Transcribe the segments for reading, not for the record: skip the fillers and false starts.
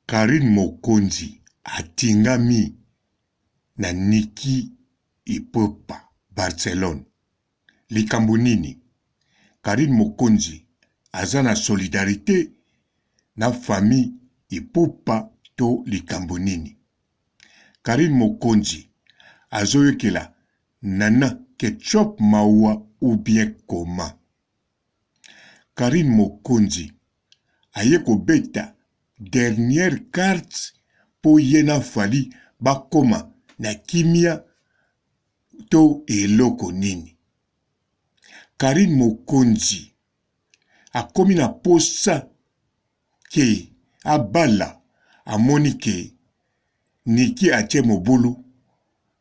Karine Mokonzi atingami na Niki Ipupa Barcelone. Likambo nini? Karine Mokonzi aza na solidarité na famille Ipupa to likambo nini? Karine Mokonzi azoyokela Nana Ketchup Mawa ou bien comment? Karine Mokonzi aye kobeta dernière carte po yena fali bakoma na kimia to eloko nini. Karine Mokonzi akomi na posa ke abala amoni ke Niki atie mobulu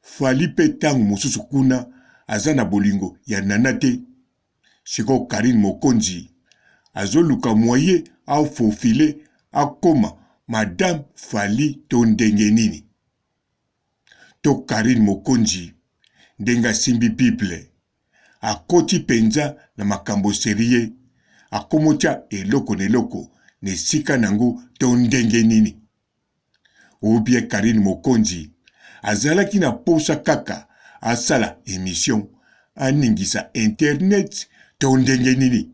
fali pe tangu mosusu kuna aza na bolingo ya Nana te. Siko Karine Mokonzi azoluka moye au faufile akoma Madame Fali to ndenge nini. To Karine Mokonzi ndenga simbi Bible akoti penza na makambo serie akomocha eloko neloko nesika nango to ndenge nini. Ubie Karine Mokonzi azalaki na posa kaka asala émission aningisa internet to ndenge nini.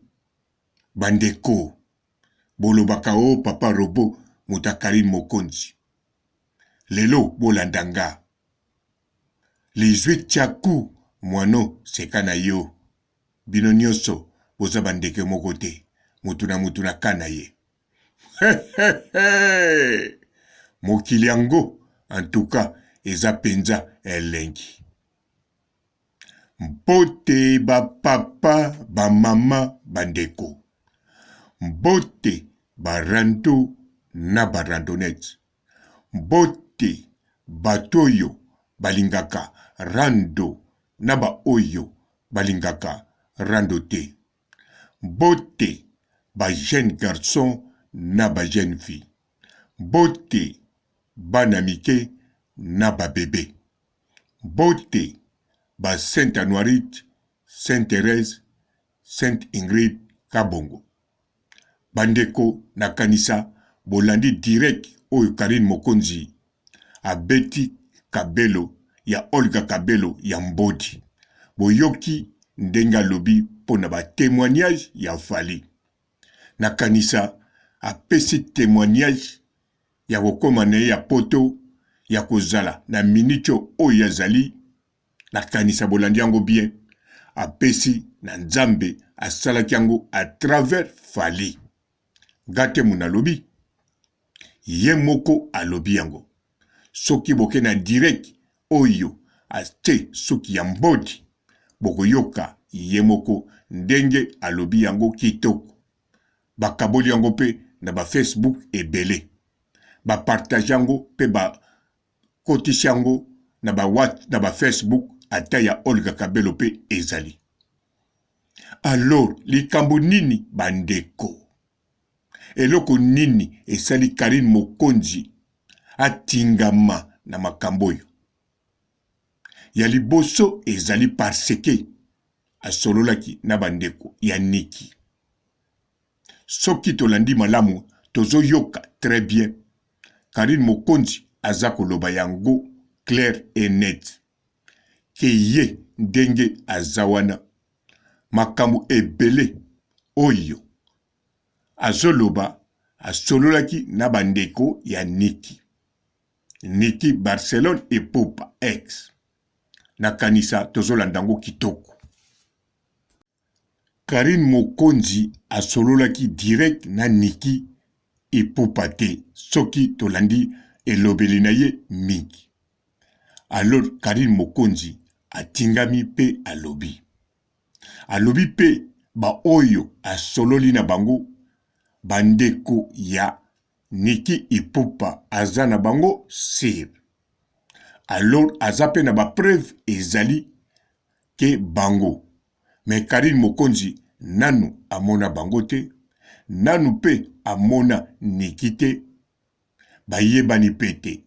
Bandeko bolobaka o papa robo muta Karine Mokonzi. Lelo bolandanga. Lizwe chaku mwano sekana yo. Bino nyonso boza bandeke mokote. Mutuna kana ye. Mokili yango en tout cas eza penza elengi. Mbote ba papa ba mama bandeko. Mbote barando na barandonete. Mbote batoyo balingaka rando na ba oyo balingaka rando te. Mbote ba jeune garçon na ba jeune fille. Mbote banamike na ba bébé. Mbote ba Sainte Anuarite, Sainte Thérèse, Sainte Ingrid Kabongo. Bandeko na kanisa bolandi direct oyo Karine Mokonzi abeti Kabelo ya Olga Kabelo ya Mbodi. Boyoki ndenga lobi pona ba témoignage ya Fali. Na kanisa apesi témoignage ya kokomane ya poto ya kozala na minicho oyo yazali. Na kanisa bolandi yango bien apesi na Nzambe asalaki yango à travers Fali. Gate munalobi ye moko alobi yango. Soki boke na direct oyo aste soki ya Mbodi boko yoka ye moko ndenge alobi yango kitoko. Bakaboli yango pe na ba Facebook ebele. Ba partage yango pe ba kotisi yango na ba Facebook ata ya Olga Kabelo pe ezali. Alors likambo nini bandeko? Eloko nini esali Karine Mokonzi atingama na makambo yo? Ya liboso ezali parce que asololaki na bandeko ya Niki. Soki tolandi malamu tozo yoka très bien. Karine Mokonzi aza koloba yango clair et net. Ke ye ndenge azawana makambo ebele oyo azoloba asololaki na bandeko ya Niki. Niki Barcelone Ipupa ex. Na kanisa tozolandango kitoko. Karine Mokonzi asololaki direct na Niki Ipupa te. Soki tolandi elobeli na ye mingi. Alors Karine Mokonzi atingami pe alobi. Alobi pe ba oyo asololi na bango bandeko ya Niki Ipupa aza na bango sir. Alors azape na ba preuve ezali ke bango. Mais Karine Mokonzi nanu amona bango te. Nanu pe amona Niki te. Ba yebani pete.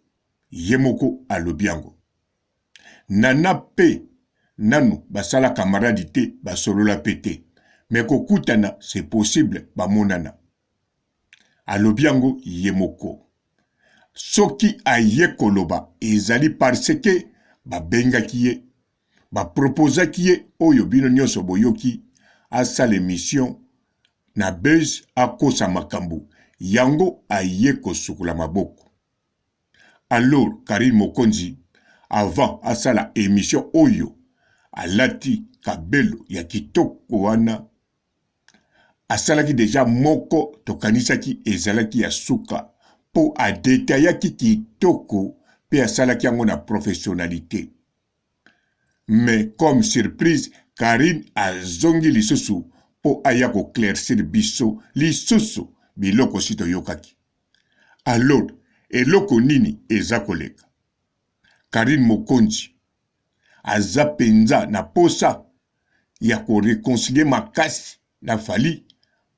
Yemoko alobi yango. Nana pe nanu basala camarade te basolola pete. Mais kokutana c'est possible bamonana. Alobi yango yemoko. soki aye koloba ezali parce que babengaki ye baproposaki ye oyo bino nyonso boyoki asala émission na Buzz akosa makambo yango aye kosukula maboko. Alors Karine Mokonzi avant asala émission oyo alati kabelo ya kitoko wana asalaki deja moko tokanisaki ezalaki ya suka po adetayaki kitoko pe asalaki yango na professionnalité. Mais comme surprise, Karine azongi lisusu po aya koclaircir biso lisusu biloko sito yokaki. Alors, eloko nini eza koleka? Karine Mokonzi aza penza na posa ya koreconcilier makasi na Fally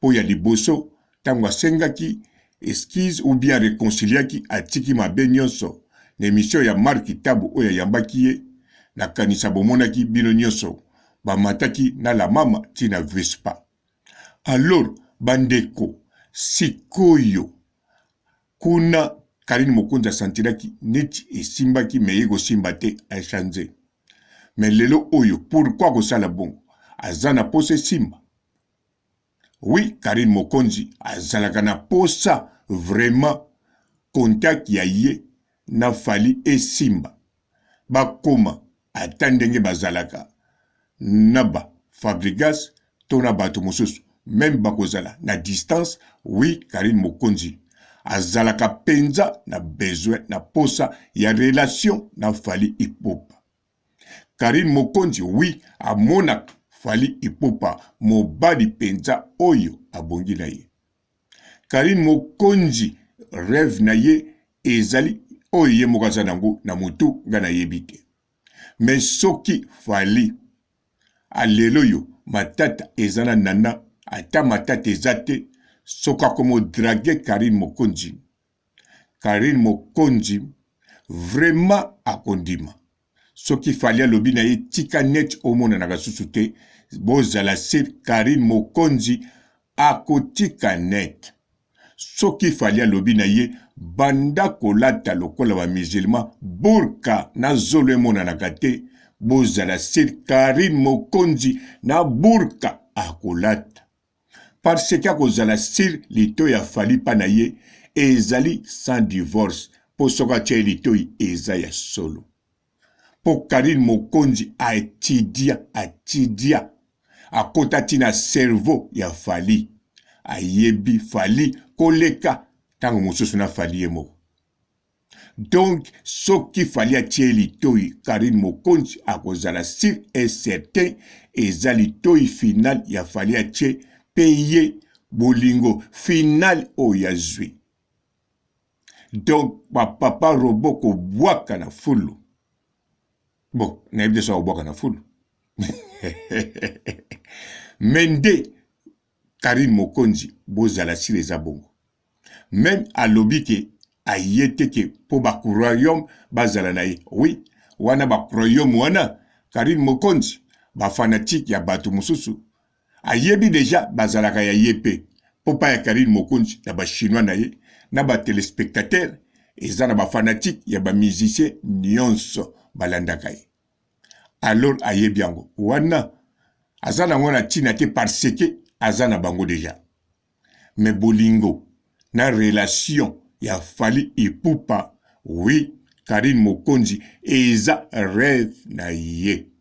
po ya liboso tango asengaki excuse ou bien réconciliaki atiki mabe nyonso na émission ya Mark Tabu oyo yambaki ye na kanisa bomonaki bino nyonso bamataki na la mama tina Vespa. Alors bandeko sikoyo kuna Karine Mokonzi asentiraki neti esimbaki meyego simba te achange. Mais lelo oyo pourquoi kosala bongo aza na pose simba? Oui, Karine Mokonzi azalaka na posa vraiment contact ya ye na Fally et simba bakoma ata ndenge bazalaka na ba Fabregas to na bato mosusu même bakozala na distance. Oui, Karine Mokonzi azalaka penza na besoin na posa ya relation na Fally Ipupa. Karine Mokonzi oui amona Fally Ipupa mobali penza oyo abongi na ye. Karine Mokonzi rêve na ye ezali oyo ye mokaza nango na mutu nga na yebite. Mais soki Fally alelo yo matata ezana nana ata matata ezate soka komo drague Karine Mokonzi. Karine Mokonzi vraiment akondima. Soki Fally alobi na ye tika net omona na kasusu te bozala sir Karine Mokonzi akotika net. Soki Fally alobi na ye banda kolata lokola ba musulman burka na zolo emonanaka te bozala sir Karine Mokonzi na burka akolata. Parce que akozala sir lito ya Fally pa na ye ezali sans divorce po soka tia litoi eza ya solo. Po Karine Mokonzi atidia akota tina cerveau ya Fally ayebi Fally koleka tango mosusu na Fally emo. Donc soki Fally atie litoi Karine Mokonzi akozala sur et certain eza litoi final ya Fally atie paye bolingo final oya zwi. Donc papa robot ko bwaka na fulu. Bon, naïb de ça au bois na foule. Mende Karine Mokonzi bozala si les abongo. Même à l'obike a yete ke po ba royaume bazala na ye. Oui, wana ba royaume wana Karine Mokonzi ba fanatique ya batu mususu. A yebi déjà bazala ka ya yepe. Po pa ya Karine Mokonzi na ba chinois na ye, na ba téléspectateurs, eza na ba fanatique ya ba musicien nyonso balandaka ye. Alors ayebi yango wana azana ngona tina te parce que azana bango déjà. Mais bolingo na relation ya Fally Ipupa, oui, Karine Mokonzi eza rêve na ye.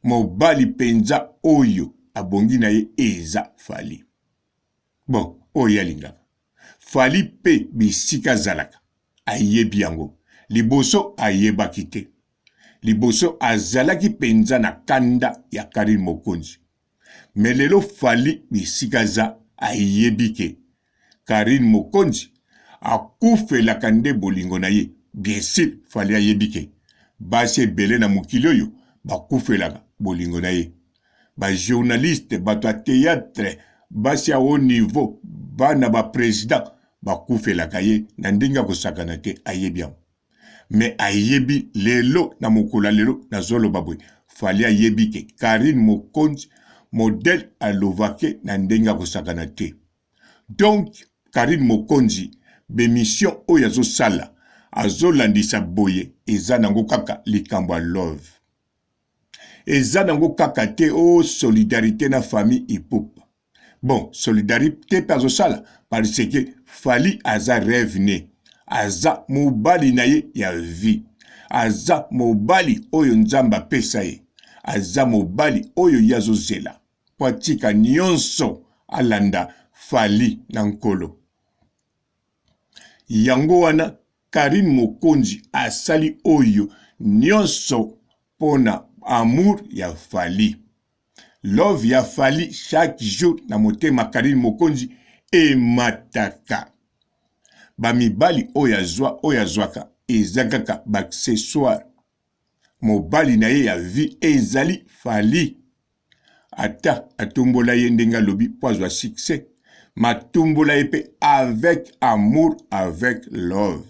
Mobali penza oyo abongi na ye eza Fally. Bon, oyo alingaka. Fally pe bisika zalaka ayebi yango. Liboso ayebaki te. Liboso azalaki penza na kanda ya Karine Mokonzi. Mais lelo Fally bisika za ayebi ke Karine Mokonzi akufelaka nde bolingo na ye. Bien sûr Fally ayebi ke basi ebele na mokili oyo bakufelaka bolingo na ye. Ba journaliste, bato a théâtre, basi a haut niveau, bana ba président bakufelaka ye na ndenge kosakana te ayebi yango. Mais ayebi lelo na mokolo lelo na zolo babwe Fally ayebi ke Karine Mokonzi modèle alovake na ndenge kosakana te. Donc Karine Mokonzi bémission oyo azosala azolandisa boye eza nango kaka likambo ya love eza nango kaka te o solidarité na famille Ipupa. Bon, solidarité pe azosala parce que Fally aza rêve ne aza mobali na ye ya vie aza mobali oyo nzamba pesa ye aza mobali oyo yazozela po atika nyonso alanda Fally na nkolo. Yango wana Karine Mokonzi asali oyo nyonso pona amour ya Fally. Love ya Fally chaque jour na motema Karine Mokonzi emataka. Bamibali oyo azwaka eza kaka baccessoire. Mobali na ye ya vie ezali Fally. Ata atumbola ye ndenga lobi po azwa succès. Matumbola ye pe avec amour, avec love.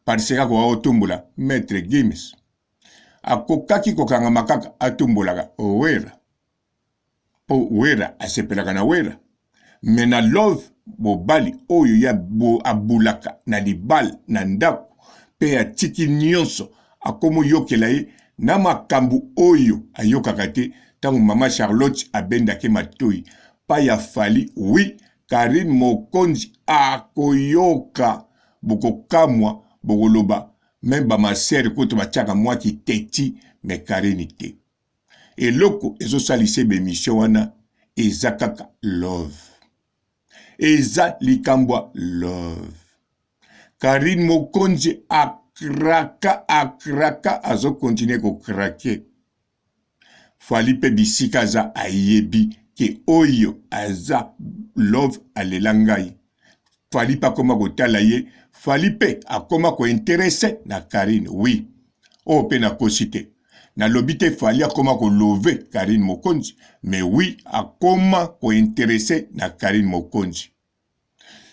Parce que kwa otumbola Maître Gims. Akokaki kokanga makaka atumbolaka Wera. Po Wera asepelaka na Wera. Mena love mobali oyo ya abulaka na libal na ndako pe atiki nyonso akomo yokela ye na makambu oyo ayokaka te tango mama Charlotte abendaki matoi pa ya Fally. Oui, Karine Mokonzi akoyoka bokokamwa bokoloba même bamasere koto batiaka mwaki teti me Karine te. Eloko ezosalise bemission wana eza kaka love. Eza likambwa love. Karine Mokonzi akraka azo continue ko krake. Fally pe bisika za ayebi ke oyo aza love alelangai. Fally pa koma kotala ye, Fally pe akoma ko interesse na Karine. Oui. O pe na kosite. Na lobite Fally akoma ko love Karine Mokonzi, mais oui akoma ko interesse na Karine Mokonzi.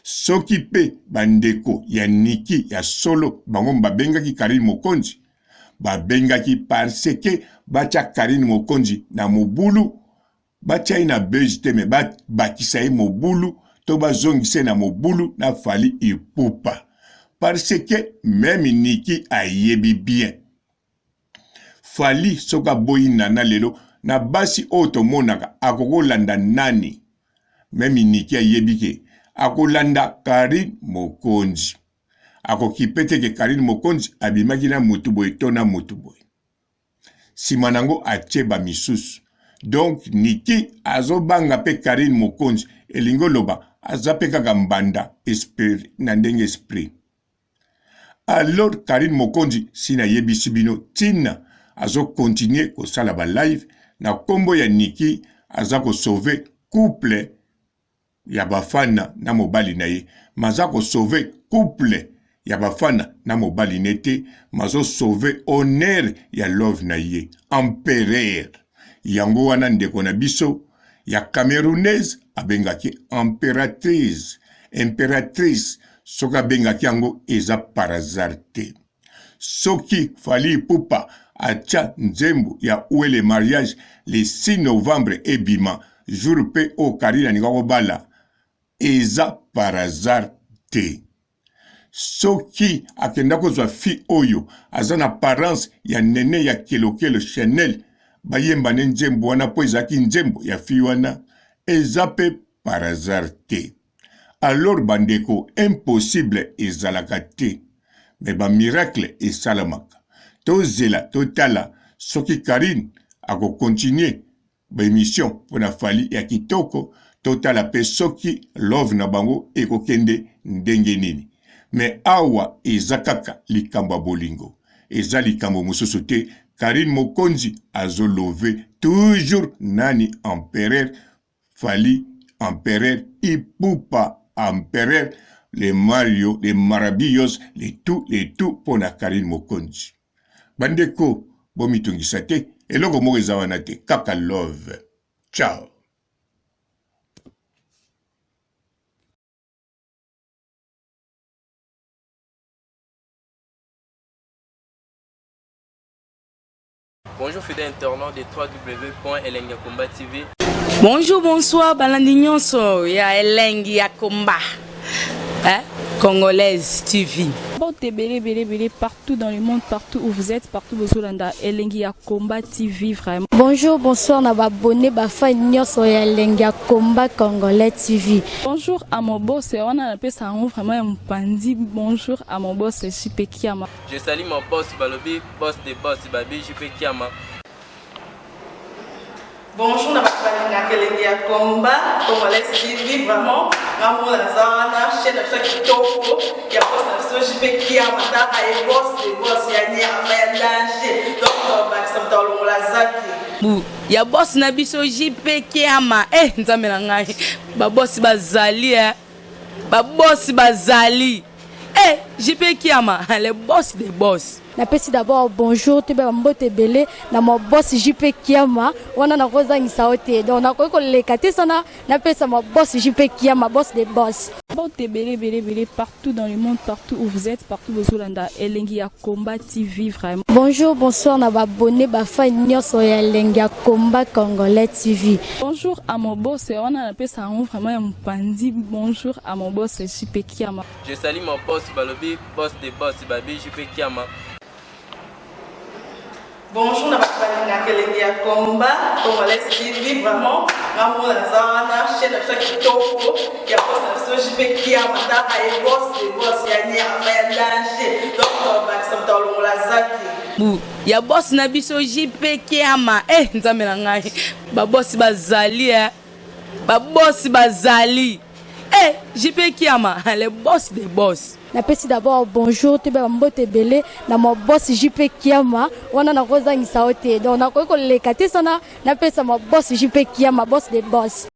Soki pe bandeko ya Niki ya solo bango babengaki Karine Mokonzi, babengaki parce que bacha Karine Mokonzi na mobulu, bacha ina bejite me bakisa ye mobulu, to bazongise na mobulu na Fally Ipupa. Parce que même Niki ayebi bien. Fally soka boyi nana lelo na basi oto monaka akokolanda nani. Même Niki ayebi ke akolanda Karine Mokonzi. Akokipete ke Karine Mokonzi abimaki na mutuboy tona mutuboy. Simanango acheba misusu. Donc Niki azobanga pe Karine Mokonzi elingo loba azape kaka mbanda esprit na ndenge esprit. Alors Karine Mokonzi sina yebisi bino tina azo continuer ko sala ba live na kombo ya Niki aza ko sauver couple ya bafana na mobali na ye. Maza ko sauver couple ya bafana na mobali nete, mazo sauver honneur ya love na ye. Empereur. Yango wana ndeko na biso ya Camerounaise abengaki impératrice. Impératrice soka bengaki yango eza par hasard te. Soki Fally Ipupa acha nzembo ya ouele mariage le 6 novembre ebima jour pe o Karine aninga bala eza par hasard te. Soki akenda kozwa fi oyo aza na apparence ya nene ya kelokelo Chanel bayemba ne nzembo wana po ezaki nzembo ya fi wana eza pe par hasard te. Alors bandeko impossible ezalaka te, me ba miracle esalamaka. Tozela totala soki Karine ako continuer ba émission pona Fally ya kitoko, totala pe soki love na bango ekokende ndenge nini. Me awa eza kaka likambo bolingo, eza likambo mosusu te. Karine Mokonzi azo love toujours nani empereur Fally, empereur Ipupa, empereur les Mario, les Marabillos, les tout pona Karine Mokonzi. Bandeko bomitungisa te, eloko moko ezawana te, kaka love. Ciao. Bonjour fidèles internautes de www.elengiakomba TV. Bonjour, bonsoir, balandi nyonso ya Elengi ya Komba. Congolaise TV. Bon, belé, partout dans le monde, partout où vous êtes, partout où vous êtes, Elengi Combat TV, vraiment. Bonjour, bonsoir, na abonné, bafa nyos ya Elengi Combat Congolais TV. Bonjour à mon boss, on a appelé ça vraiment un pandi. Bonjour à mon boss, JP Kiama. Je salue mon boss Balobi, boss des boss Babi, JP Kiama. Bonjour, na Elengi Combat Congolais TV, vraiment. Maman Lazana, chaîne de qui topo, il y a boss na JP Kiama, et boss des boss, il y a ni à danger. Donc, on va s'entendre la zaki. Ya boss na biso JP Kiama. Nzambe na ngai. Ba boss bazali Ba boss bazali. JP Kiama, le boss des boss. Napesi d'abord bonjour, tu peux mbote belé na mon boss JP Kiama, wana na kozangisa ote. Donc na ko lekate sana, napesa mon boss JP Kiama, boss des boss. Bon, belé, partout dans le monde, partout où vous êtes, partout où vous êtes, Elengi Combat TV, vraiment. Bonjour, bonsoir, na abonné, bafa nyos ya Elengi Combat Congolais TV. Bonjour à mon boss, on a appelé ça vraiment un pandi. Bonjour à mon boss, JP Kiama. Je salue mon boss Balobi, boss des boss Babi, JP Kiama. Bonjour, na Elengi Combat Congolais TV, vraiment. Maman Lazana, chaîne de qui topo, il y a boss na JP Kiama, et boss des boss, il y a ni à danger. Donc, on va s'entendre la zaki. Ya boss na biso JP Kiama. Nzambe na ngai. Ba boss bazali Ba boss bazali. JP Kiama, le boss des boss. Napesi d'abord bonjour, tu peux mbote belé na mon boss JP Kiama, wana na kozangisa ote. Donc na ko lekate sana, napesa mon boss JP Kiama, boss des boss.